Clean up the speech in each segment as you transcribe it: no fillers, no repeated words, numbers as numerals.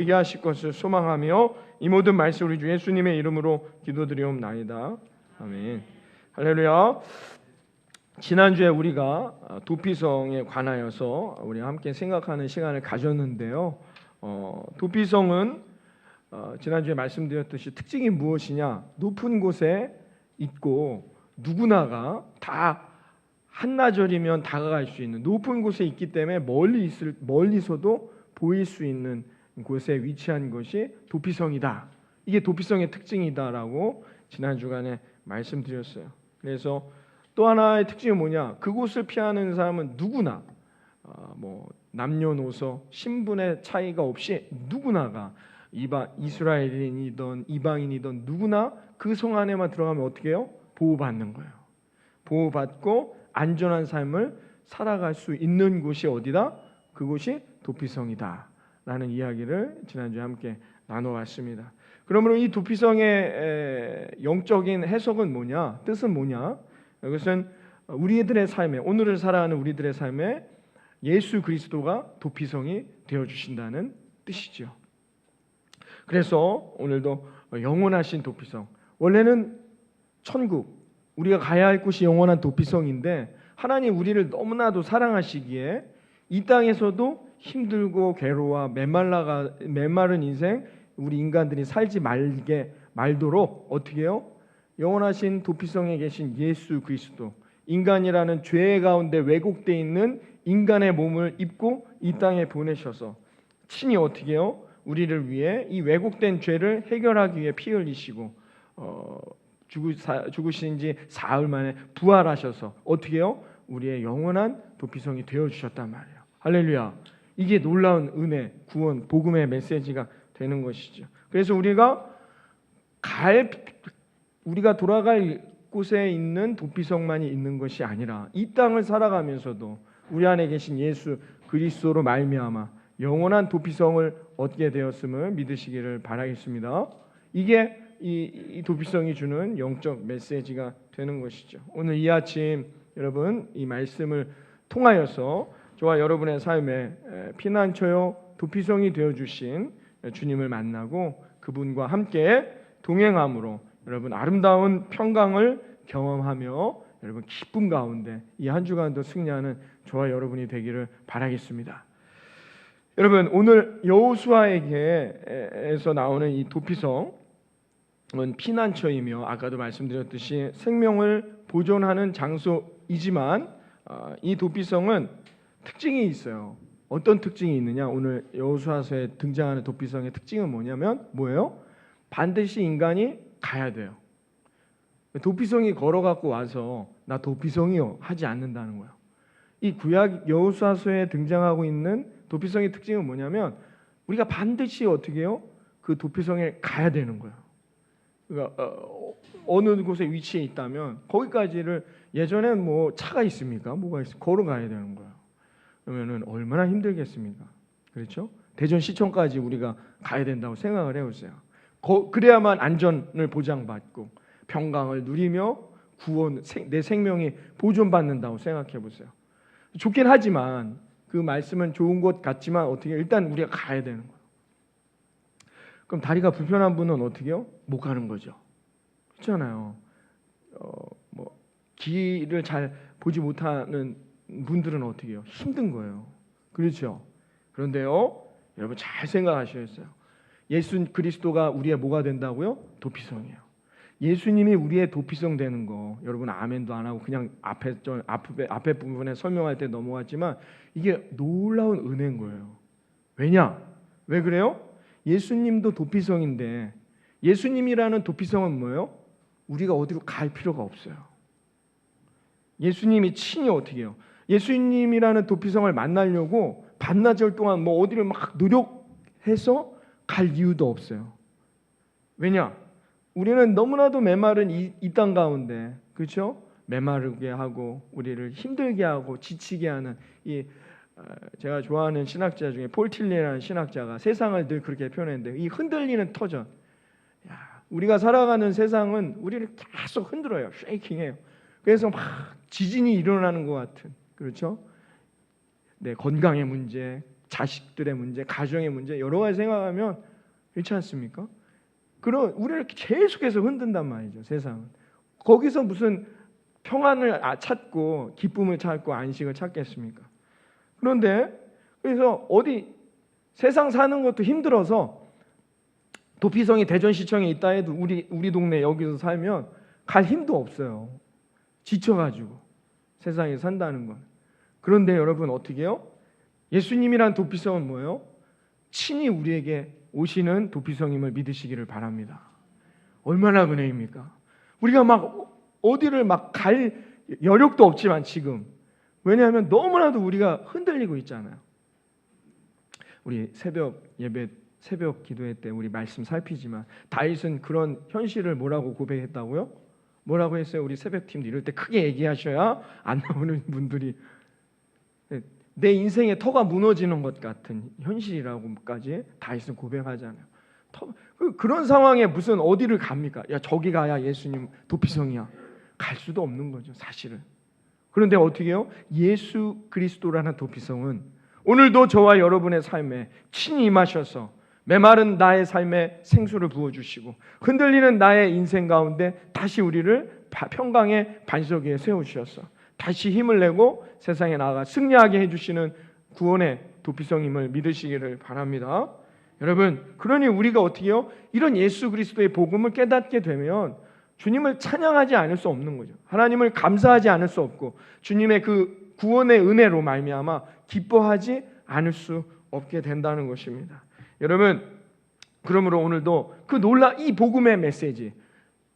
되게 하실 것을 소망하며 이 모든 말씀 우리 주 예수님의 이름으로 기도드리옵나이다. 아멘. 할렐루야. 지난주에 우리가 도피성에 관하여서 우리 함께 생각하는 시간을 가졌는데요. 도피성은 지난주에 말씀드렸듯이 특징이 무엇이냐? 높은 곳에 있고 누구나가 다 한나절이면 다가갈 수 있는 높은 곳에 있기 때문에 멀리서도 보일 수 있는 곳에 위치한 것이 도피성이다. 이게 도피성의 특징이다라고 지난 주간에 말씀드렸어요. 그래서 또 하나의 특징이 뭐냐? 그곳을 피하는 사람은 누구나 남녀노소 신분의 차이가 없이 누구나가 이스라엘인이든 이방인이든 누구나 그 성 안에만 들어가면 어떻게 해요? 보호받는 거예요. 보호받고 안전한 삶을 살아갈 수 있는 곳이 어디다? 그곳이 도피성이다 라는 이야기를 지난주에 함께 나눠봤습니다. 그러므로 이 도피성의 영적인 해석은 뭐냐? 뜻은 뭐냐? 이것은 우리들의 삶에, 오늘을 살아가는 우리들의 삶에 예수 그리스도가 도피성이 되어주신다는 뜻이죠. 그래서 오늘도 영원하신 도피성, 원래는 천국, 우리가 가야 할 곳이 영원한 도피성인데 하나님 우리를 너무나도 사랑하시기에 이 땅에서도 힘들고 괴로워 메마른 인생 우리 인간들이 살지 말도록 어떻게 해요? 영원하신 도피성에 계신 예수 그리스도, 인간이라는 죄 가운데 왜곡되어 있는 인간의 몸을 입고 이 땅에 보내셔서 친히 어떻게 해요? 우리를 위해 이 왜곡된 죄를 해결하기 위해 피 흘리시고 죽으신 지 사흘 만에 부활하셔서 어떻게 해요? 우리의 영원한 도피성이 되어주셨단 말이에요. 할렐루야. 이게 놀라운 은혜, 구원, 복음의 메시지가 되는 것이죠. 그래서 우리가 돌아갈 곳에 있는 도피성만이 있는 것이 아니라 이 땅을 살아가면서도 우리 안에 계신 예수 그리스도로 말미암아 영원한 도피성을 얻게 되었음을 믿으시기를 바라겠습니다. 이게 이 도피성이 주는 영적 메시지가 되는 것이죠. 오늘 이 아침 여러분 이 말씀을 통하여서 저와 여러분의 삶에 피난처요 도피성이 되어주신 주님을 만나고 그분과 함께 동행함으로 여러분 아름다운 평강을 경험하며 여러분 기쁨 가운데 이 한 주간도 승리하는 저와 여러분이 되기를 바라겠습니다. 여러분 오늘 여호수아에게서 나오는 이 도피성은 피난처이며 아까도 말씀드렸듯이 생명을 보존하는 장소이지만 이 도피성은 특징이 있어요. 어떤 특징이 있느냐? 오늘 여호수아서에 등장하는 도피성의 특징은 뭐예요? 반드시 인간이 가야 돼요. 도피성이 걸어갖고 와서 나 도피성이요 하지 않는다는 거예요. 이 구약 여호수아서에 등장하고 있는 도피성의 특징은 뭐냐면 우리가 반드시 어떻게 해요? 그 도피성에 가야 되는 거예요. 그러니까 어느 곳에 위치해 있다면 거기까지를 예전에 차가 있습니까? 뭐가 있어? 걸어가야 되는 거예요. 그러면은 얼마나 힘들겠습니까? 그렇죠? 대전시청까지 우리가 가야 된다고 생각을 해보세요. 그래야만 안전을 보장받고 평강을 누리며 구원, 내 생명이 보존받는다고 생각해 보세요. 좋긴 하지만 그 말씀은 좋은 것 같지만 어떻게 일단 우리가 가야 되는 거예요. 그럼 다리가 불편한 분은 어떻게 해요? 못 가는 거죠. 그렇잖아요. 길을 잘 보지 못하는 분들은 어떻게 해요? 힘든 거예요. 그렇죠? 그런데요, 여러분 잘 생각하셔야겠어요. 예수 그리스도가 우리의 뭐가 된다고요? 도피성이에요. 예수님이 우리의 도피성 되는 거 여러분 아멘도 안 하고 그냥 앞에 부분에 설명할 때 넘어갔지만 이게 놀라운 은혜인 거예요. 왜냐? 왜 그래요? 예수님도 도피성인데 예수님이라는 도피성은 뭐예요? 우리가 어디로 갈 필요가 없어요. 예수님이 친히 어떻게 해요? 예수님이라는 도피성을 만나려고 반나절 동안 어디를 막 노력해서 갈 이유도 없어요. 왜냐? 우리는 너무나도 메마른 이 땅 가운데, 그렇죠? 메마르게 하고 우리를 힘들게 하고 지치게 하는 제가 좋아하는 신학자 중에 폴 틸리라는 신학자가 세상을 늘 그렇게 표현했는데 이 흔들리는 터전. 우리가 살아가는 세상은 우리를 계속 흔들어요. 쉐이킹해요. 그래서 막 지진이 일어나는 것 같은, 그렇죠? 내 건강의 문제, 자식들의 문제, 가정의 문제 여러 가지 생각하면 그렇지 않습니까? 그런 우리를 계속해서 흔든단 말이죠. 세상은. 거기서 무슨 평안을 찾고 기쁨을 찾고 안식을 찾겠습니까? 그런데 그래서 어디 세상 사는 것도 힘들어서 도피성이 대전시청에 있다 해도 우리 동네 여기서 살면 갈 힘도 없어요. 지쳐가지고 세상에 산다는 건. 그런데 여러분 어떻게 해요? 예수님이란 도피성은 뭐예요? 친히 우리에게 오시는 도피성임을 믿으시기를 바랍니다. 얼마나 은혜입니까? 우리가 막 어디를 막 갈 여력도 없지만 지금 왜냐하면 너무나도 우리가 흔들리고 있잖아요. 우리 새벽 예배 새벽 기도회 때 우리 말씀 살피지만 다윗은 그런 현실을 뭐라고 고백했다고요? 뭐라고 했어요? 우리 새벽팀도 이럴 때 크게 얘기하셔야 안 나오는 분들이 내 인생의 터가 무너지는 것 같은 현실이라고까지 다윗은 고백하잖아요. 그런 상황에 무슨 어디를 갑니까? 야 저기 가야 예수님 도피성이야. 갈 수도 없는 거죠 사실은. 그런데 어떻게 해요? 예수 그리스도라는 도피성은 오늘도 저와 여러분의 삶에 친히 임하셔서 메마른 나의 삶에 생수를 부어주시고 흔들리는 나의 인생 가운데 다시 우리를 평강의 반석 위에 세우셔서 다시 힘을 내고 세상에 나아가 승리하게 해주시는 구원의 도피성임을 믿으시기를 바랍니다. 여러분, 그러니 우리가 어떻게 해요? 이런 예수 그리스도의 복음을 깨닫게 되면 주님을 찬양하지 않을 수 없는 거죠. 하나님을 감사하지 않을 수 없고 주님의 그 구원의 은혜로 말미암아 기뻐하지 않을 수 없게 된다는 것입니다. 여러분, 그러므로 오늘도 그 이 복음의 메시지,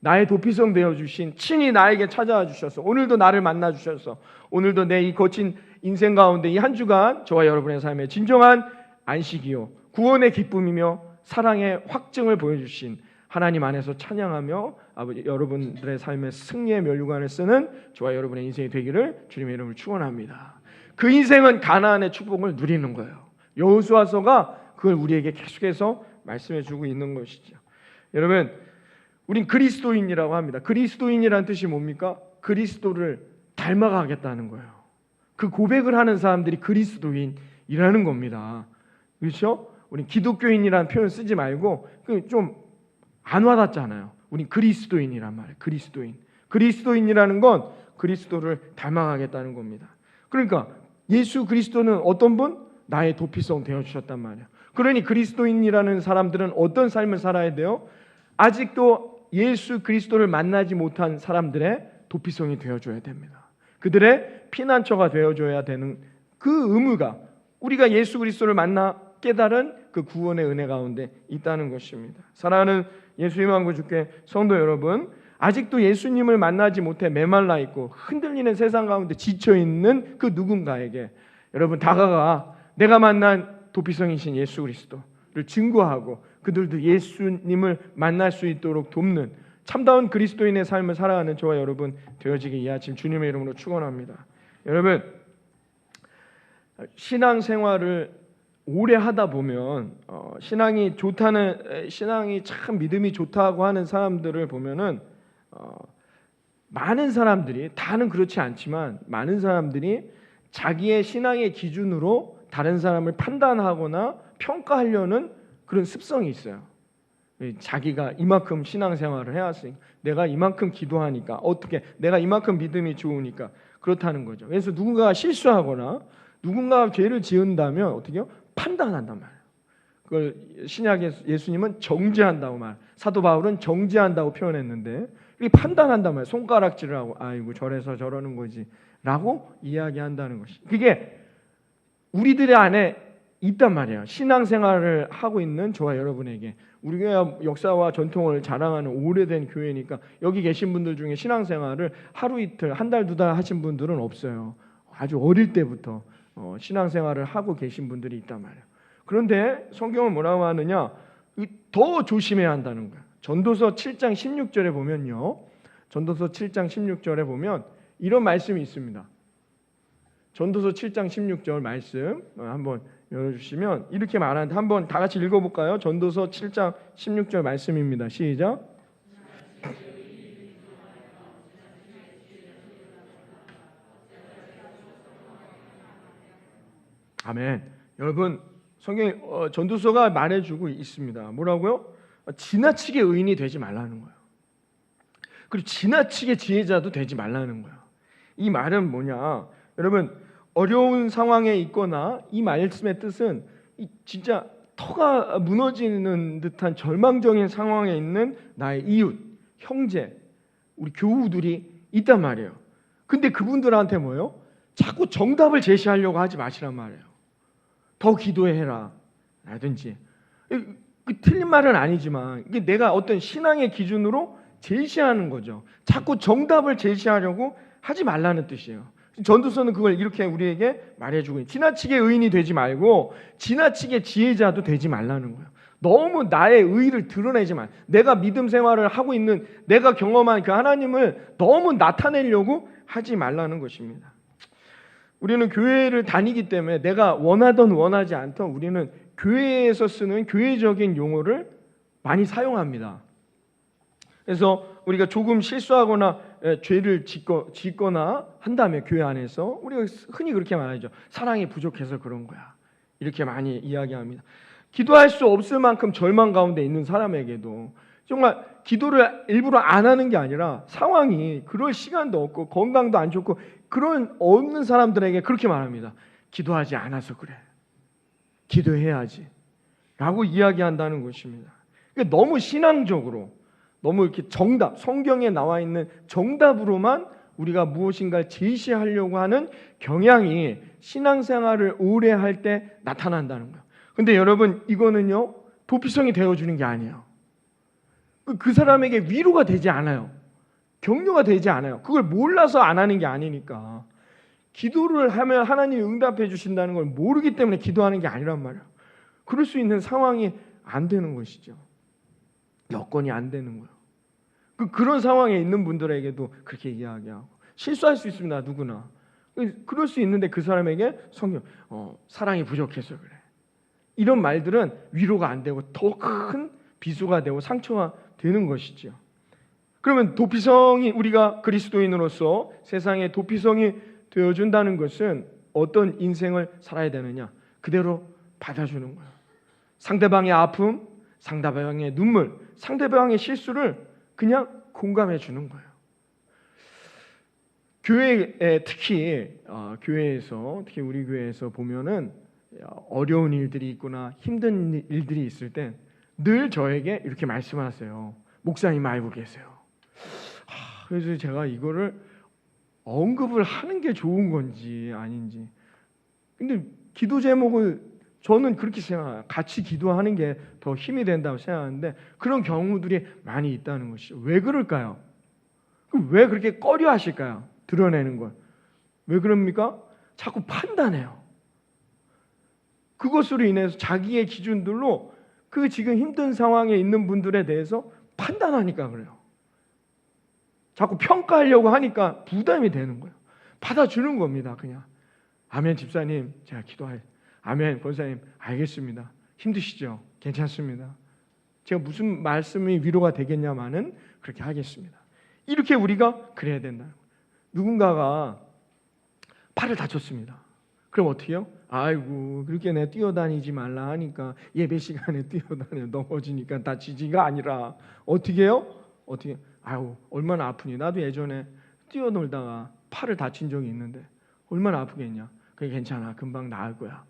나의 도피성 되어주신 친히 나에게 찾아와 주셔서 오늘도 나를 만나 주셔서 오늘도 내 이 거친 인생 가운데 이 한 주간 저와 여러분의 삶에 진정한 안식이요 구원의 기쁨이며 사랑의 확증을 보여주신 하나님 안에서 찬양하며 아버지 여러분들의 삶의 승리의 면류관을 쓰는 저와 여러분의 인생이 되기를 주님의 이름으로 축원합니다. 그 인생은 가나안의 축복을 누리는 거예요. 여호수아서가 그걸 우리에게 계속해서 말씀해 주고 있는 것이죠. 여러분, 우린 그리스도인이라고 합니다. 그리스도인이란 뜻이 뭡니까? 그리스도를 닮아가겠다는 거예요. 그 고백을 하는 사람들이 그리스도인이라는 겁니다. 그렇죠? 우리 기독교인이라는 표현 쓰지 말고 좀 안 와닿잖아요. 우린 그리스도인이란 말이에요. 그리스도인이라는 건 그리스도를 닮아가겠다는 겁니다. 그러니까 예수 그리스도는 어떤 분? 나의 도피성 되어주셨단 말이에요. 그러니 그리스도인이라는 사람들은 어떤 삶을 살아야 돼요? 아직도 예수 그리스도를 만나지 못한 사람들의 도피성이 되어줘야 됩니다. 그들의 피난처가 되어줘야 되는 그 의무가 우리가 예수 그리스도를 만나 깨달은 그 구원의 은혜 가운데 있다는 것입니다. 사랑하는 예수님 한국 주께 성도 여러분, 아직도 예수님을 만나지 못해 메말라 있고 흔들리는 세상 가운데 지쳐 있는 그 누군가에게 여러분 다가가 내가 만난 도피성이신 예수 그리스도를 증거하고 그들도 예수님을 만날 수 있도록 돕는 참다운 그리스도인의 삶을 살아가는 저와 여러분 되어지기 이 아침 주님의 이름으로 축원합니다. 여러분, 신앙생활을 오래 하다 보면 신앙이 참 믿음이 좋다고 하는 사람들을 보면은 많은 사람들이 다는 그렇지 않지만 많은 사람들이 자기의 신앙의 기준으로 다른 사람을 판단하거나 평가하려는 그런 습성이 있어요. 자기가 이만큼 신앙생활을 해왔으니까 내가 이만큼 기도하니까 어떻게 내가 이만큼 믿음이 좋으니까 그렇다는 거죠. 그래서 누군가가 실수하거나 누군가가 죄를 지은다면 어떻게 해요? 판단한단 말이에요. 그걸 신약의 예수님은 정죄한다고 말. 사도 바울은 정죄한다고 표현했는데 이 판단한단 말이에요. 손가락질을 하고 아이고 저래서 저러는 거지라고 이야기한다는 것이. 그게 우리들의 안에 있단 말이에요. 신앙생활을 하고 있는 저와 여러분에게 우리 교회 역사와 전통을 자랑하는 오래된 교회니까 여기 계신 분들 중에 신앙생활을 하루 이틀 한 달 두 달 하신 분들은 없어요. 아주 어릴 때부터 신앙생활을 하고 계신 분들이 있단 말이에요. 그런데 성경은 뭐라고 하느냐? 더 조심해야 한다는 거예요. 전도서 7장 16절에 보면요. 전도서 7장 16절에 보면 이런 말씀이 있습니다. 전도서 7장 16절 말씀 한번 열어주시면 이렇게 말하는데 한번 다 같이 읽어볼까요? 전도서 7장 16절 말씀입니다. 시작. 아멘. 여러분 성경 전도서가 말해주고 있습니다. 뭐라고요? 지나치게 의인이 되지 말라는 거예요. 그리고 지나치게 지혜자도 되지 말라는 거예요. 이 말은 뭐냐? 여러분, 어려운 상황에 있거나 이 말씀의 뜻은 진짜 터가 무너지는 듯한 절망적인 상황에 있는 나의 이웃, 형제, 우리 교우들이 있단 말이에요. 근데 그분들한테 뭐예요? 자꾸 정답을 제시하려고 하지 마시란 말이에요. 더 기도해라 라든지. 틀린 말은 아니지만 이게 내가 어떤 신앙의 기준으로 제시하는 거죠. 자꾸 정답을 제시하려고 하지 말라는 뜻이에요. 전도서는 그걸 이렇게 우리에게 말해주고 있어요. 지나치게 의인이 되지 말고 지나치게 지혜자도 되지 말라는 거예요. 너무 나의 의의를 드러내지 말. 내가 믿음 생활을 하고 있는 내가 경험한 그 하나님을 너무 나타내려고 하지 말라는 것입니다. 우리는 교회를 다니기 때문에 내가 원하든 원하지 않든 우리는 교회에서 쓰는 교회적인 용어를 많이 사용합니다. 그래서 우리가 조금 실수하거나 죄를 짓거나 한다면 교회 안에서 우리가 흔히 그렇게 말하죠. 사랑이 부족해서 그런 거야. 이렇게 많이 이야기합니다. 기도할 수 없을 만큼 절망 가운데 있는 사람에게도 정말 기도를 일부러 안 하는 게 아니라 상황이 그럴 시간도 없고 건강도 안 좋고 그런 없는 사람들에게 그렇게 말합니다. 기도하지 않아서 그래. 기도해야지. 라고 이야기한다는 것입니다. 그러니까 너무 신앙적으로 너무 이렇게 정답, 성경에 나와 있는 정답으로만 우리가 무엇인가를 제시하려고 하는 경향이 신앙생활을 오래 할 때 나타난다는 거예요. 근데 여러분 이거는요 도피성이 되어주는 게 아니에요. 그 사람에게 위로가 되지 않아요. 격려가 되지 않아요. 그걸 몰라서 안 하는 게 아니니까. 기도를 하면 하나님이 응답해 주신다는 걸 모르기 때문에 기도하는 게 아니란 말이에요. 그럴 수 있는 상황이 안 되는 것이죠. 여건이 안 되는 거예요. 그런 상황에 있는 분들에게도 그렇게 이야기하고 실수할 수 있습니다. 누구나. 그럴 수 있는데 그 사람에게 성경 사랑이 부족해서 그래. 이런 말들은 위로가 안 되고 더 큰 비수가 되고 상처가 되는 것이죠. 그러면 도피성이 우리가 그리스도인으로서 세상에 도피성이 되어준다는 것은 어떤 인생을 살아야 되느냐? 그대로 받아주는 거예요. 상대방의 아픔, 상대방의 눈물, 상대방의 실수를 그냥 공감해 주는 거예요. 교회에 특히 교회에서 특히 우리 교회에서 보면은 어려운 일들이 있거나 힘든 일들이 있을 때 늘 저에게 이렇게 말씀하세요. 목사님 알고 계세요. 그래서 제가 이거를 언급을 하는 게 좋은 건지 아닌지. 근데 기도 제목을 저는 그렇게 생각해요. 같이 기도하는 게 더 힘이 된다고 생각하는데 그런 경우들이 많이 있다는 것이죠. 왜 그럴까요? 왜 그렇게 꺼려 하실까요? 드러내는 걸. 왜 그럽니까? 자꾸 판단해요. 그것으로 인해서 자기의 기준들로 그 지금 힘든 상황에 있는 분들에 대해서 판단하니까 그래요. 자꾸 평가하려고 하니까 부담이 되는 거예요. 받아주는 겁니다. 그냥. 아멘 집사님 제가 기도할. 아멘 권사님 알겠습니다. 힘드시죠? 괜찮습니다. 제가 무슨 말씀이 위로가 되겠냐마는 그렇게 하겠습니다. 이렇게 우리가 그래야 된다. 누군가가 팔을 다쳤습니다. 그럼 어떻게 해요? 아이고 그렇게 내 뛰어다니지 말라 하니까 예배 시간에 뛰어다녀 넘어지니까 다치지가 아니라 어떻게 해요? 어떻게? 아유 얼마나 아프니? 나도 예전에 뛰어놀다가 팔을 다친 적이 있는데 얼마나 아프겠냐? 그게 괜찮아 금방 나을 거야.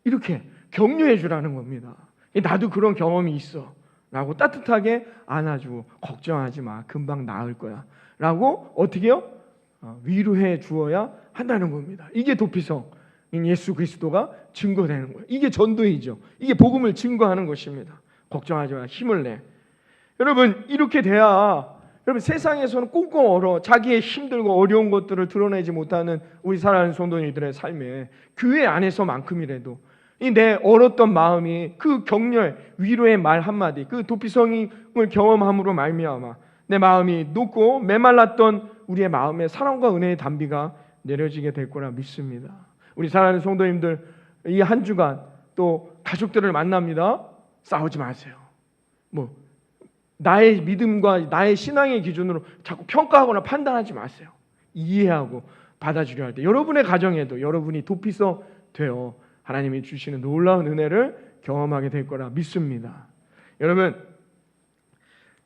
이렇게 격려해 주라는 겁니다. 나도 그런 경험이 있어 라고 따뜻하게 안아주고 걱정하지 마 금방 나을 거야 라고 어떻게 해요? 위로해 주어야 한다는 겁니다. 이게 도피성 예수 그리스도가 증거되는 거예요. 이게 전도이죠. 이게 복음을 증거하는 것입니다. 걱정하지 마 힘을 내. 여러분 이렇게 돼야 여러분 세상에서는 꽁꽁 얼어 자기의 힘들고 어려운 것들을 드러내지 못하는 우리 사랑하는 성도님들의 삶에 교회 안에서만큼이라도 이 내 얼었던 마음이 그 격려 위로의 말 한마디 그 도피성을 경험함으로 말미암아 내 마음이 녹고 메말랐던 우리의 마음에 사랑과 은혜의 단비가 내려지게 될 거라 믿습니다. 우리 사랑하는 성도님들 이 한 주간 또 가족들을 만납니다. 싸우지 마세요. 나의 믿음과 나의 신앙의 기준으로 자꾸 평가하거나 판단하지 마세요. 이해하고 받아주려 할 때 여러분의 가정에도 여러분이 도피성 되어 하나님이 주시는 놀라운 은혜를 경험하게 될 거라 믿습니다. 여러분,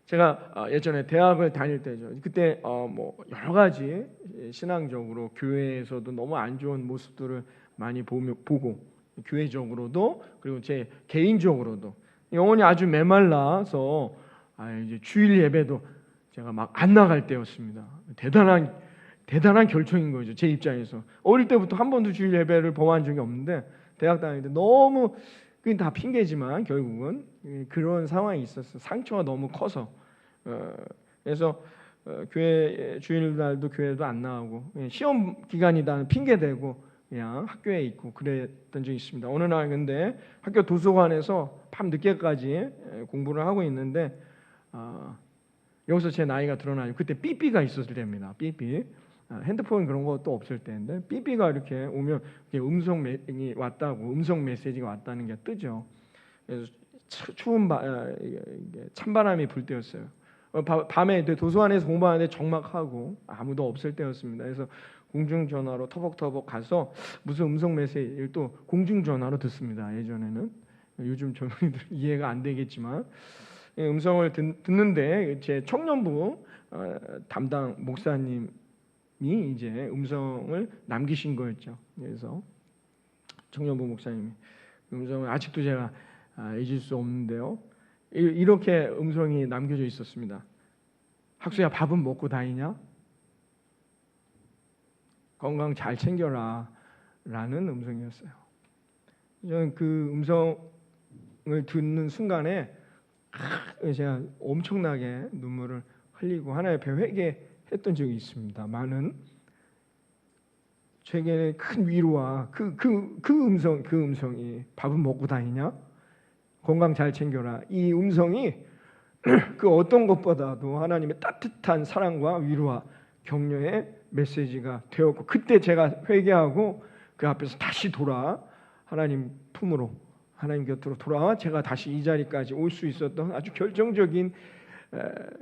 제가 예전에 대학을 다닐 때죠. 그때 뭐 여러 가지 신앙적으로 교회에서도 너무 안 좋은 모습들을 많이 보고, 교회적으로도 그리고 제 개인적으로도 영혼이 아주 메말라서 이제 주일 예배도 제가 막 안 나갈 때였습니다. 대단한 결정인 거죠. 제 입장에서 어릴 때부터 한 번도 주일 예배를 범한 적이 없는데 대학 다닐 때 너무, 그게 다 핑계지만 결국은 그런 상황이 있었어요. 상처가 너무 커서. 그래서 교회 주일날도 교회도 안 나가고 시험 기간이다는 핑계 대고 그냥 학교에 있고 그랬던 적이 있습니다. 어느 날 근데 학교 도서관에서 밤 늦게까지 공부를 하고 있는데 여기서 제 나이가 드러나요. 그때 삐삐가 있었을 때입니다. 삐삐. 핸드폰 그런 것도 없을 때인데 삐삐가 이렇게 오면 음성이 왔다고, 음성 메시지가 왔다는 게 뜨죠. 그래서 추운 찬바람이 불 때였어요. 밤에 도서관에서 공부하는데 적막하고 아무도 없을 때였습니다. 그래서 공중전화로 터벅터벅 가서 무슨 음성 메시지를 또 공중전화로 듣습니다. 예전에는, 요즘 젊은이들 이해가 안 되겠지만 음성을 듣는데 제 청년부 담당 목사님이 이제 음성을 남기신 거였죠. 그래서 청년부 목사님이 음성을 아직도 제가 잊을 수 없는데요. 이렇게 음성이 남겨져 있었습니다. 학수야, 밥은 먹고 다니냐? 건강 잘 챙겨라 라는 음성이었어요. 저는 그 음성을 듣는 순간에 제가 엄청나게 눈물을 흘리고 하나님 앞에 회개했던 적이 있습니다. 많은 제게 큰 위로와 그 음성이 밥은 먹고 다니냐? 건강 잘 챙겨라. 이 음성이 그 어떤 것보다도 하나님의 따뜻한 사랑과 위로와 격려의 메시지가 되었고, 그때 제가 회개하고 그 앞에서 다시 돌아 하나님 품으로, 하나님 곁으로 돌아와 제가 다시 이 자리까지 올 수 있었던 아주 결정적인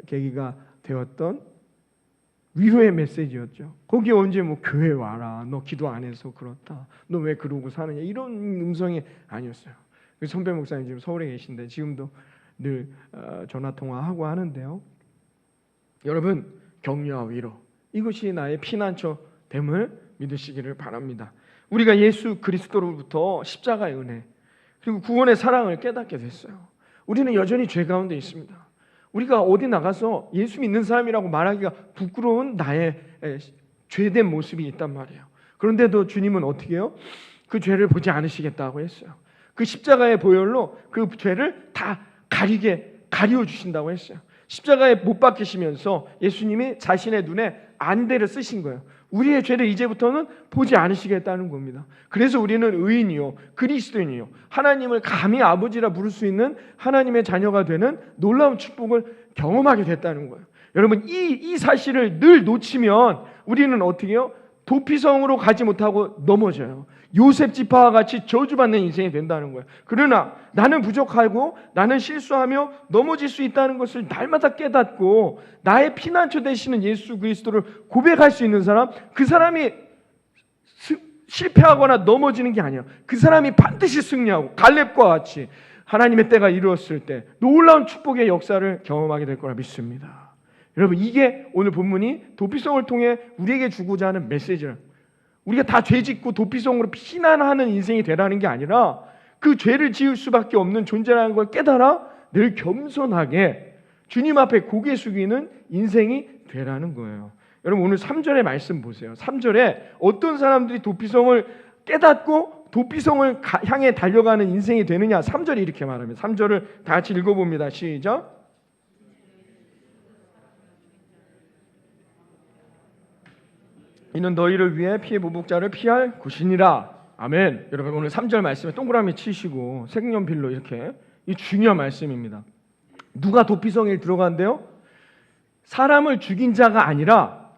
계기가 되었던 위로의 메시지였죠. 거기에 언제 뭐 교회 와라, 너 기도 안 해서 그렇다, 너 왜 그러고 사느냐, 이런 음성이 아니었어요. 선배 목사님 지금 서울에 계신데 지금도 늘 전화 통화하고 하는데요. 여러분, 격려와 위로, 이것이 나의 피난처 됨을 믿으시기를 바랍니다. 우리가 예수 그리스도로부터 십자가의 은혜 그리고 구원의 사랑을 깨닫게 됐어요. 우리는 여전히 죄 가운데 있습니다. 우리가 어디 나가서 예수 믿는 사람이라고 말하기가 부끄러운 나의 죄된 모습이 있단 말이에요. 그런데도 주님은 어떻게 해요? 그 죄를 보지 않으시겠다고 했어요. 그 십자가의 보혈로 그 죄를 다 가리워 주신다고 했어요. 십자가에 못 박히시면서 예수님이 자신의 눈에 안대를 쓰신 거예요. 우리의 죄를 이제부터는 보지 않으시겠다는 겁니다. 그래서 우리는 의인이요, 그리스도인이요, 하나님을 감히 아버지라 부를 수 있는 하나님의 자녀가 되는 놀라운 축복을 경험하게 됐다는 거예요. 여러분, 이 사실을 늘 놓치면 우리는 어떻게 해요? 도피성으로 가지 못하고 넘어져요. 요셉 지파와 같이 저주받는 인생이 된다는 거예요. 그러나 나는 부족하고 나는 실수하며 넘어질 수 있다는 것을 날마다 깨닫고 나의 피난처 되시는 예수 그리스도를 고백할 수 있는 사람, 그 사람이 실패하거나 넘어지는 게 아니에요. 그 사람이 반드시 승리하고 갈렙과 같이 하나님의 때가 이루었을 때 놀라운 축복의 역사를 경험하게 될 거라 믿습니다. 여러분, 이게 오늘 본문이 도피성을 통해 우리에게 주고자 하는 메시지예요. 우리가 다 죄짓고 도피성으로 피난하는 인생이 되라는 게 아니라 그 죄를 지을 수밖에 없는 존재라는 걸 깨달아 늘 겸손하게 주님 앞에 고개 숙이는 인생이 되라는 거예요. 여러분, 오늘 3절의 말씀 보세요. 3절에 어떤 사람들이 도피성을 깨닫고 도피성을 향해 달려가는 인생이 되느냐, 3절이 이렇게 말합니다. 3절을 다 같이 읽어봅니다. 시작. 이는 너희를 위해 피의 보복자를 피할 것이니라. 아멘. 여러분, 오늘 3절 말씀에 동그라미 치시고 색연필로 이렇게, 이 중요한 말씀입니다. 누가 도피성에 들어간대요? 사람을 죽인 자가 아니라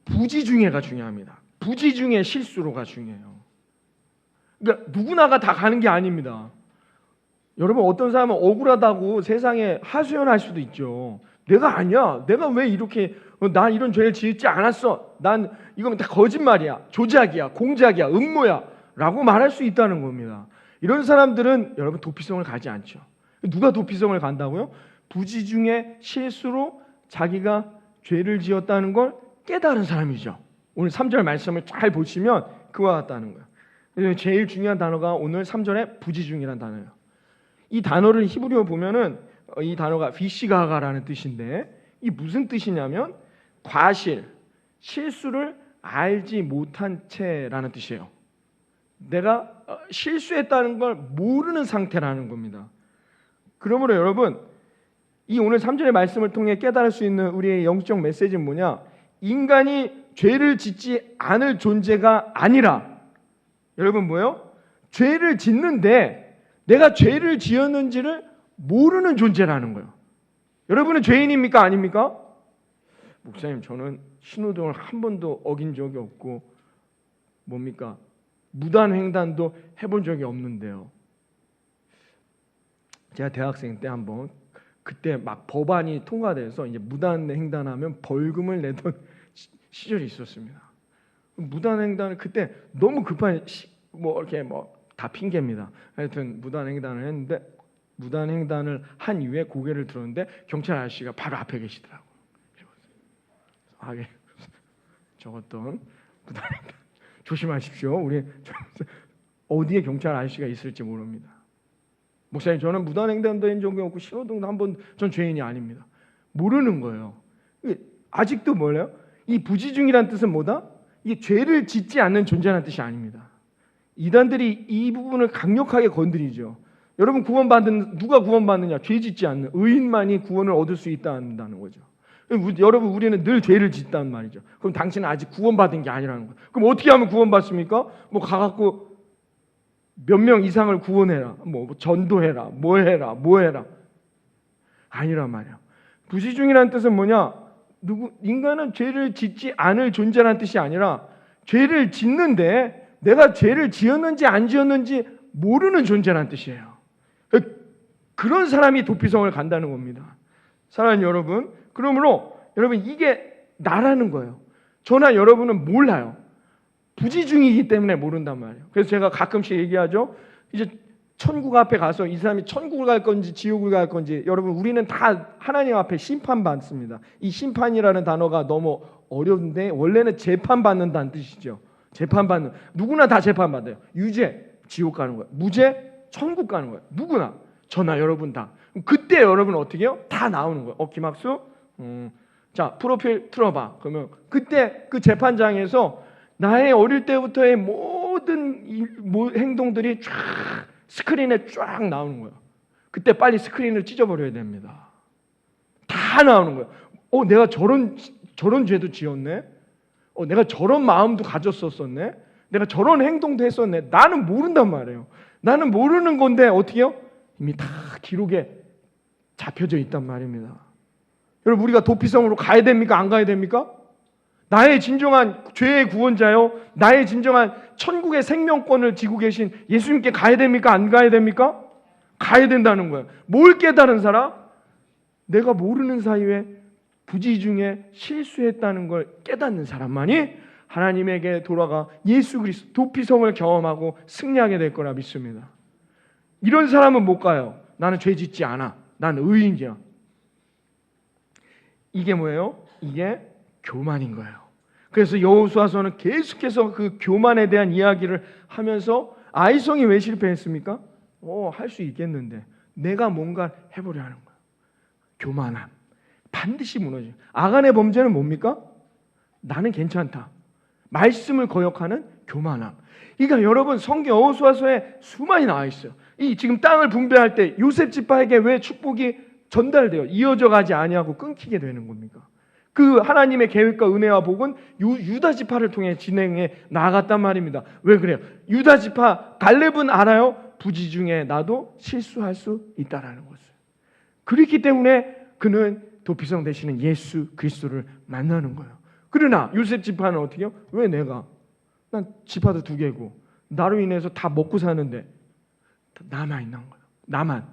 부지중해가 중요합니다. 부지중해 실수로가 중요해요. 그러니까 누구나가 다 가는 게 아닙니다. 여러분, 어떤 사람은 억울하다고 세상에 하소연할 수도 있죠. 내가 아니야, 내가 왜 이렇게, 난 이런 죄를 지었지 않았어, 난 이건 다 거짓말이야, 조작이야, 공작이야, 음모야 라고 말할 수 있다는 겁니다. 이런 사람들은 여러분 도피성을 가지 않죠. 누가 도피성을 간다고요? 부지 중에 실수로 자기가 죄를 지었다는 걸 깨달은 사람이죠. 오늘 3절 말씀을 잘 보시면 그와 같다는 거예요. 제일 중요한 단어가 오늘 3절에 부지 중이라는 단어예요. 이 단어를 히브리어 보면은 이 단어가 비시가가라는 뜻인데 이 무슨 뜻이냐면 과실, 실수를 알지 못한 채라는 뜻이에요. 내가 실수했다는 걸 모르는 상태라는 겁니다. 그러므로 여러분 이 오늘 3절의 말씀을 통해 깨달을 수 있는 우리의 영적 메시지는 뭐냐? 인간이 죄를 짓지 않을 존재가 아니라 여러분 뭐예요? 죄를 짓는데 내가 죄를 지었는지를 모르는 존재라는 거예요. 여러분은 죄인입니까? 아닙니까? 목사님 저는 신호등을 한 번도 어긴 적이 없고 뭡니까? 무단횡단도 해본 적이 없는데요. 제가 대학생 때 한번 그때 막 법안이 통과돼서 이제 무단횡단하면 벌금을 내던 시절이 있었습니다. 무단횡단을 그때 너무 급한 뭐 이렇게 뭐 다 핑계입니다. 하여튼 무단횡단을 했는데 무단횡단을 한 이후에 고개를 들었는데 경찰 아저씨가 바로 앞에 계시더라고요. 저것도 무단횡단 조심하십시오. 우리 어디에 경찰 아저씨가 있을지 모릅니다. 목사님 저는 무단횡단도 한 적이 없고 신호등도 한 번 전 죄인이 아닙니다. 모르는 거예요. 아직도 뭐래요? 이 부지중이란 뜻은 뭐다? 이게 죄를 짓지 않는 존재라는 뜻이 아닙니다. 이단들이 이 부분을 강력하게 건드리죠. 여러분 누가 구원받느냐? 죄 짓지 않는 의인만이 구원을 얻을 수 있다는 거죠. 여러분 우리는 늘 죄를 짓단 말이죠. 그럼 당신은 아직 구원받은 게 아니라는 거예요. 그럼 어떻게 하면 구원받습니까? 뭐 가갖고 몇 명 이상을 구원해라, 뭐 전도해라, 뭐 해라 아니란 말이에요. 부지중이라는 뜻은 뭐냐? 인간은 죄를 짓지 않을 존재라는 뜻이 아니라 죄를 짓는데 내가 죄를 지었는지 안 지었는지 모르는 존재라는 뜻이에요. 그런 사람이 도피성을 간다는 겁니다. 사랑하는 여러분, 그러므로 여러분 이게 나라는 거예요. 저나 여러분은 몰라요. 부지중이기 때문에 모른단 말이에요. 그래서 제가 가끔씩 얘기하죠. 이제 천국 앞에 가서 이 사람이 천국을 갈 건지 지옥을 갈 건지 여러분 우리는 다 하나님 앞에 심판받습니다. 이 심판이라는 단어가 너무 어려운데 원래는 재판받는다는 뜻이죠. 재판받는 누구나 다 재판받아요. 유죄 지옥 가는 거예요. 무죄 천국 가는 거예요. 누구나 저나 여러분 다. 그때 여러분 어떻게 해요? 다 나오는 거예요. 김학수 자 프로필 틀어봐. 그러면 그때 그 재판장에서 나의 어릴 때부터의 모든 행동들이 쫙 스크린에 쫙 나오는 거예요. 그때 빨리 스크린을 찢어버려야 됩니다. 다 나오는 거예요. 내가 저런 죄도 지었네. 내가 저런 마음도 가졌었네. 내가 저런 행동도 했었네. 나는 모른단 말이에요. 나는 모르는 건데 어떻게 해요? 이미 다 기록에 잡혀져 있단 말입니다. 여러분 우리가 도피성으로 가야 됩니까? 안 가야 됩니까? 나의 진정한 죄의 구원자요, 나의 진정한 천국의 생명권을 지고 계신 예수님께 가야 됩니까? 안 가야 됩니까? 가야 된다는 거예요. 뭘 깨달은 사람? 내가 모르는 사이에 부지중에 실수했다는 걸 깨닫는 사람만이 하나님에게 돌아가 예수 그리스도 도피성을 경험하고 승리하게 될 거라 믿습니다. 이런 사람은 못 가요. 나는 죄 짓지 않아. 난 의인이야. 이게 뭐예요? 이게 교만인 거예요. 그래서 여호수아서는 계속해서 그 교만에 대한 이야기를 하면서 아이성이 왜 실패했습니까? 할 수 있겠는데 내가 뭔가 해보려 하는 거예요. 교만함. 반드시 무너져요. 아간의 범죄는 뭡니까? 나는 괜찮다. 말씀을 거역하는 교만함. 그러니까 여러분 성경 여호수아서에 수많이 나와 있어요. 이 지금 땅을 분배할 때 요셉 지파에게 왜 축복이 전달돼요? 이어져 가지 아니하고 끊기게 되는 겁니까? 그 하나님의 계획과 은혜와 복은 유다 지파를 통해 진행해 나아갔단 말입니다. 왜 그래요? 유다 지파 갈렙은 알아요. 부지 중에 나도 실수할 수 있다라는 것을. 그렇기 때문에 그는 도피성 되시는 예수 그리스도를 만나는 거예요. 그러나 요셉 지파는 어떻게 해요? 왜 내가? 난 지파도 2개고 나로 인해서 다 먹고 사는데 나만 있는 거예요. 나만.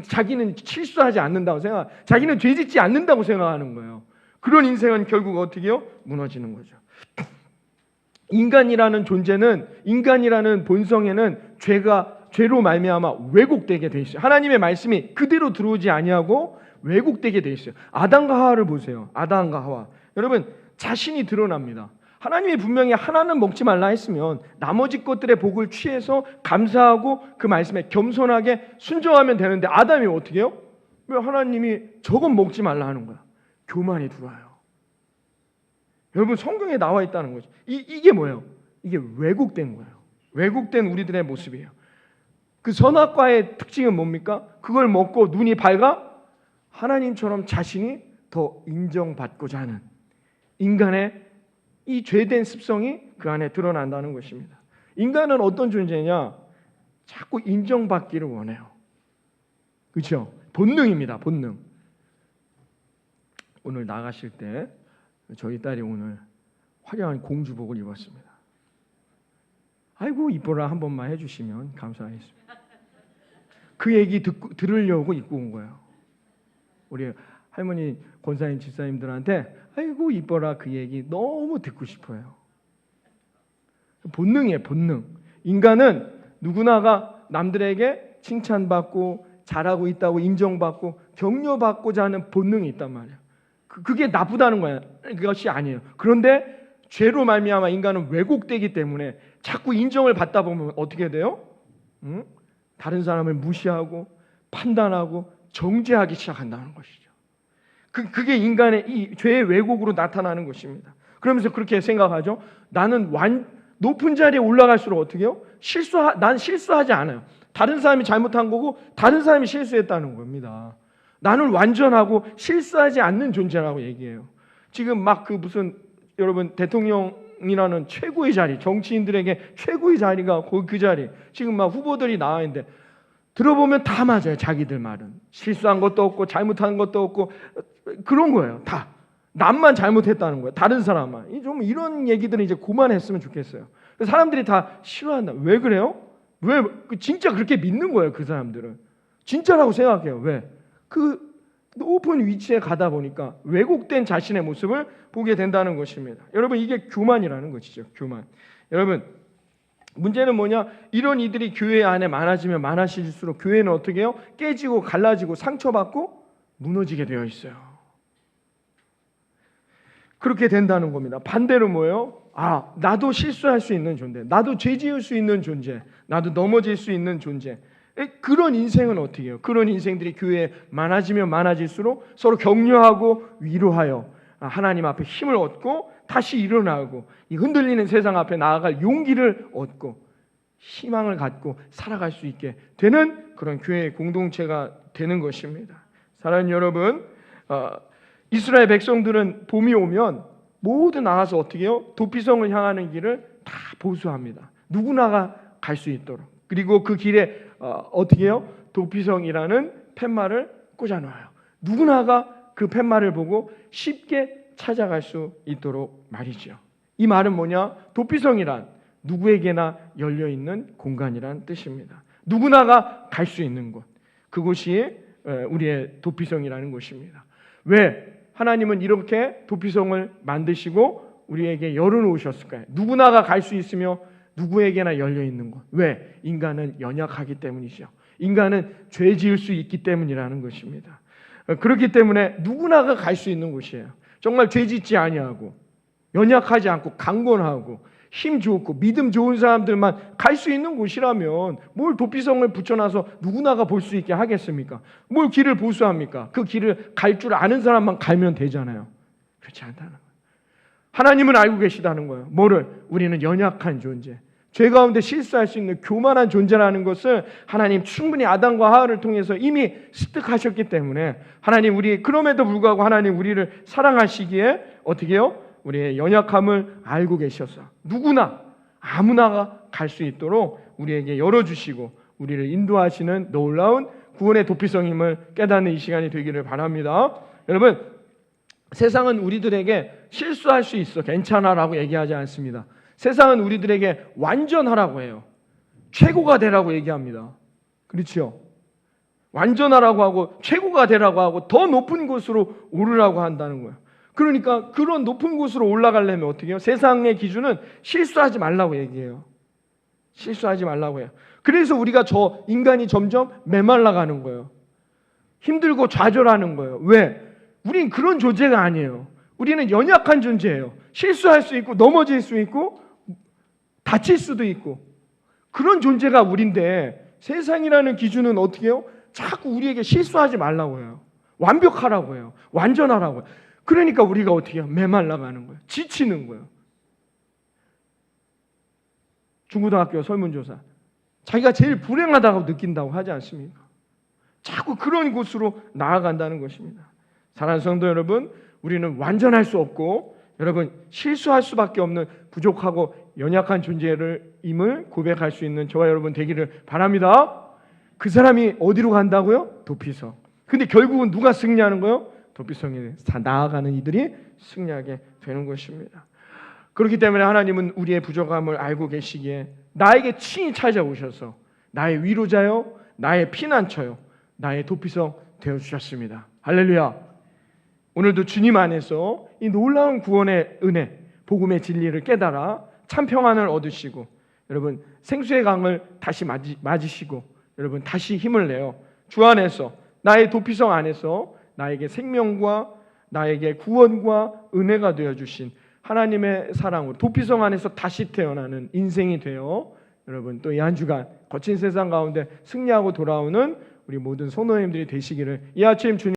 자기는 실수하지 않는다고 자기는 죄짓지 않는다고 생각하는 거예요. 그런 인생은 결국 어떻게 해요? 무너지는 거죠. 인간이라는 존재는, 인간이라는 본성에는 죄로 말미암아 왜곡되게 돼 있어요. 하나님의 말씀이 그대로 들어오지 아니하고 왜곡되게 돼 있어요. 아담과 하와를 보세요. 아담과 하와. 여러분, 자신이 드러납니다. 하나님이 분명히 하나는 먹지 말라 했으면 나머지 것들의 복을 취해서 감사하고 그 말씀에 겸손하게 순종하면 되는데, 아담이 어떻게 해요? 왜 하나님이 저건 먹지 말라 하는 거야? 교만이 들어와요. 여러분, 성경에 나와 있다는 거죠. 이게 뭐예요? 이게 왜곡된 거예요. 왜곡된 우리들의 모습이에요. 그 선악과의 특징은 뭡니까? 그걸 먹고 눈이 밝아 하나님처럼 자신이 더 인정받고자 하는 인간의 이 죄된 습성이 그 안에 드러난다는 것입니다. 인간은 어떤 존재냐? 자꾸 인정받기를 원해요. 그렇죠? 본능입니다. 본능. 오늘 나가실 때 저희 딸이 오늘 화려한 공주복을 입었습니다. 아이고 이뻐라 한 번만 해주시면 감사하겠습니다. 그 얘기 들으려고 입고 온 거예요. 우리 할머니, 권사님, 집사님들한테 아이고 이뻐라 그 얘기 너무 듣고 싶어요. 본능이에요. 본능. 인간은 누구나가 남들에게 칭찬받고 잘하고 있다고 인정받고 격려받고자 하는 본능이 있단 말이에요. 그게 나쁘다는 거야. 그것이 아니에요. 그런데 죄로 말미암아 인간은 왜곡되기 때문에 자꾸 인정을 받다 보면 어떻게 돼요? 다른 사람을 무시하고 판단하고 정죄하기 시작한다는 것이죠. 그게 인간의 이 죄의 왜곡으로 나타나는 것입니다. 그러면서 그렇게 생각하죠. 나는 높은 자리에 올라갈수록 어떻게 해요? 난 실수하지 않아요. 다른 사람이 잘못한 거고 다른 사람이 실수했다는 겁니다. 나는 완전하고 실수하지 않는 존재라고 얘기해요. 지금 막 여러분 대통령이라는 최고의 자리, 정치인들에게 최고의 자리가 그 자리. 지금 막 후보들이 나와 있는데 들어보면 다 맞아요. 자기들 말은 실수한 것도 없고 잘못한 것도 없고 그런 거예요. 다 남만 잘못했다는 거예요. 다른 사람만. 좀 이런 얘기들은 이제 그만했으면 좋겠어요. 사람들이 다 싫어한다. 왜 그래요? 왜 진짜 그렇게 믿는 거예요? 그 사람들은 진짜라고 생각해요. 왜? 그 높은 위치에 가다 보니까 왜곡된 자신의 모습을 보게 된다는 것입니다. 여러분, 이게 교만이라는 것이죠. 교만. 여러분, 문제는 뭐냐? 이런 이들이 교회 안에 많아지면 많아질수록 교회는 어떻게 해요? 깨지고 갈라지고 상처받고 무너지게 되어 있어요. 그렇게 된다는 겁니다. 반대로 뭐예요? 나도 실수할 수 있는 존재, 나도 죄 지을 수 있는 존재, 나도 넘어질 수 있는 존재. 그런 인생은 어떻게 해요? 그런 인생들이 교회에 많아지면 많아질수록 서로 격려하고 위로하여 하나님 앞에 힘을 얻고 다시 일어나고 이 흔들리는 세상 앞에 나아갈 용기를 얻고 희망을 갖고 살아갈 수 있게 되는 그런 교회의 공동체가 되는 것입니다. 사랑하는 여러분, 이스라엘 백성들은 봄이 오면 모두 나가서 어떻게 해요? 도피성을 향하는 길을 다 보수합니다. 누구나가 갈 수 있도록. 그리고 그 길에 어떻게 해요? 도피성이라는 팻말을 꽂아놔요. 누구나가 그 팻말을 보고 쉽게 찾아갈 수 있도록 말이죠. 이 말은 뭐냐? 도피성이란 누구에게나 열려있는 공간이란 뜻입니다. 누구나가 갈 수 있는 곳. 그곳이 우리의 도피성이라는 곳입니다. 왜? 하나님은 이렇게 도피성을 만드시고 우리에게 열어놓으셨을까요? 누구나가 갈 수 있으며 누구에게나 열려있는 것. 왜? 인간은 연약하기 때문이죠. 인간은 죄 지을 수 있기 때문이라는 것입니다. 그렇기 때문에 누구나가 갈 수 있는 곳이에요. 정말 죄 짓지 아니하고 연약하지 않고 강건하고 힘 좋고 믿음 좋은 사람들만 갈 수 있는 곳이라면 뭘 도피성을 붙여놔서 누구나가 볼 수 있게 하겠습니까? 뭘 길을 보수합니까? 그 길을 갈 줄 아는 사람만 가면 되잖아요. 그렇지 않다는 거예요. 하나님은 알고 계시다는 거예요. 뭐를? 우리는 연약한 존재, 죄 가운데 실수할 수 있는 교만한 존재라는 것을 하나님 충분히 아담과 하와를 통해서 이미 습득하셨기 때문에 하나님 그럼에도 불구하고 하나님 우리를 사랑하시기에 어떻게 해요? 우리의 연약함을 알고 계셔서 누구나 아무나가 갈 수 있도록 우리에게 열어주시고 우리를 인도하시는 놀라운 구원의 도피성임을 깨닫는 이 시간이 되기를 바랍니다. 여러분, 세상은 우리들에게 실수할 수 있어, 괜찮아라고 얘기하지 않습니다. 세상은 우리들에게 완전하라고 해요. 최고가 되라고 얘기합니다. 그렇죠? 완전하라고 하고 최고가 되라고 하고 더 높은 곳으로 오르라고 한다는 거예요. 그러니까 그런 높은 곳으로 올라가려면 어떻게 해요? 세상의 기준은 실수하지 말라고 얘기해요. 실수하지 말라고 해요. 그래서 우리가 인간이 점점 메말라가는 거예요. 힘들고 좌절하는 거예요. 왜? 우린 그런 존재가 아니에요. 우리는 연약한 존재예요. 실수할 수 있고 넘어질 수 있고 다칠 수도 있고 그런 존재가 우린데 세상이라는 기준은 어떻게 해요? 자꾸 우리에게 실수하지 말라고 해요. 완벽하라고 해요. 완전하라고 해요. 그러니까 우리가 어떻게 해요? 메말라가는 거예요. 지치는 거예요. 중고등학교 설문조사 자기가 제일 불행하다고 느낀다고 하지 않습니까? 자꾸 그런 곳으로 나아간다는 것입니다. 사랑하는 성도 여러분, 우리는 완전할 수 없고 여러분 실수할 수밖에 없는 부족하고 연약한 존재임을 고백할 수 있는 저와 여러분 되기를 바랍니다. 그 사람이 어디로 간다고요? 도피성. 근데 결국은 누가 승리하는 거예요? 도피성에 나아가는 이들이 승리하게 되는 것입니다. 그렇기 때문에 하나님은 우리의 부족함을 알고 계시기에 나에게 친히 찾아오셔서 나의 위로자요, 나의 피난처요, 나의 도피성 되어주셨습니다. 할렐루야. 오늘도 주님 안에서 이 놀라운 구원의 은혜, 복음의 진리를 깨달아 참 평안을 얻으시고 여러분 생수의 강을 다시 맞으시고 여러분 다시 힘을 내어 주 안에서 나의 도피성 안에서 나에게 생명과 나에게 구원과 은혜가 되어주신 하나님의 사랑으로 도피성 안에서 다시 태어나는 인생이 되어 여러분 또 이 한 주간 거친 세상 가운데 승리하고 돌아오는 우리 모든 성도님들이 되시기를 이 아침 주님